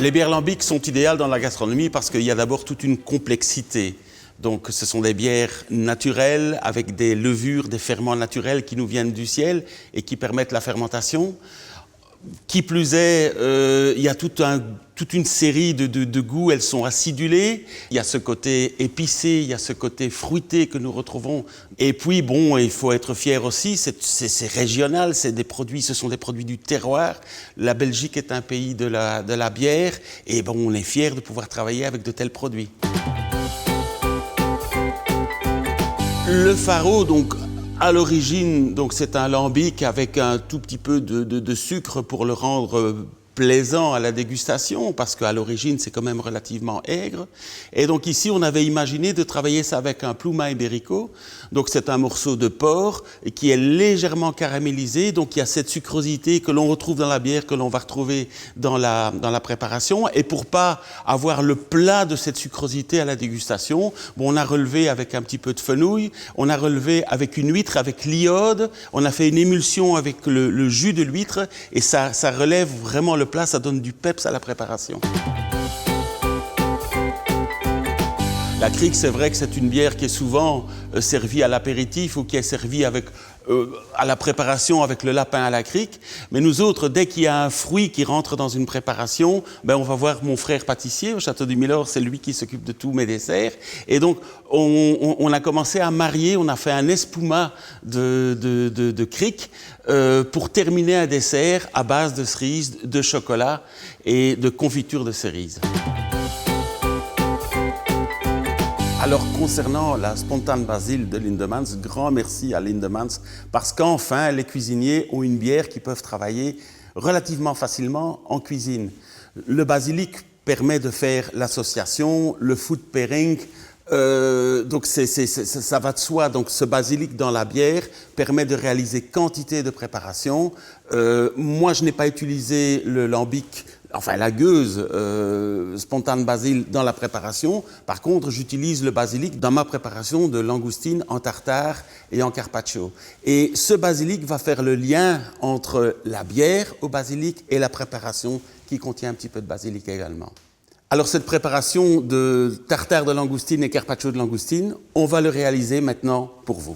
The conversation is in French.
Les bières lambiques sont idéales dans la gastronomie parce qu'il y a d'abord toute une complexité. Donc ce sont des bières naturelles avec des levures, des ferments naturels qui nous viennent du ciel et qui permettent la fermentation. Qui plus est, il y a toute une série de goûts, elles sont acidulées. Il y a ce côté épicé, il y a ce côté fruité que nous retrouvons. Et puis, bon, il faut être fier aussi, c'est régional, ce sont des produits du terroir. La Belgique est un pays de la bière, et bon, on est fier de pouvoir travailler avec de tels produits. Le faro, donc, à l'origine, c'est un lambic avec un tout petit peu de sucre pour le rendre plaisant à la dégustation, parce qu'à l'origine, c'est quand même relativement aigre. Et donc ici, on avait imaginé de travailler ça avec un pluma ibérico. Donc c'est un morceau de porc qui est légèrement caramélisé. Donc il y a cette sucrosité que l'on retrouve dans la bière, que l'on va retrouver dans la préparation. Et pour pas avoir le plat de cette sucrosité à la dégustation, bon, on a relevé avec un petit peu de fenouil, on a relevé avec une huître, avec l'iode, on a fait une émulsion avec le jus de l'huître, et ça relève vraiment le plat, ça donne du peps à la préparation. La crique, c'est vrai que c'est une bière qui est souvent servie à l'apéritif ou qui est servie avec, à la préparation avec le lapin à la crique. Mais nous autres, dès qu'il y a un fruit qui rentre dans une préparation, ben on va voir mon frère pâtissier au Château du Milord, c'est lui qui s'occupe de tous mes desserts. Et donc, on a commencé à marier, on a fait un espuma de crique pour terminer un dessert à base de cerises, de chocolat et de confiture de cerises. Alors, concernant la Spontane Basil de Lindemans, grand merci à Lindemans parce qu'enfin, les cuisiniers ont une bière qu'ils peuvent travailler relativement facilement en cuisine. Le basilic permet de faire l'association, le food pairing, donc ça va de soi. Donc ce basilic dans la bière permet de réaliser quantité de préparation. Moi, je n'ai pas utilisé le lambic, enfin la gueuse Spontane Basil dans la préparation. Par contre, j'utilise le basilic dans ma préparation de langoustine en tartare et en carpaccio. Et ce basilic va faire le lien entre la bière au basilic et la préparation qui contient un petit peu de basilic également. Alors cette préparation de tartare de langoustine et carpaccio de langoustine, on va le réaliser maintenant pour vous.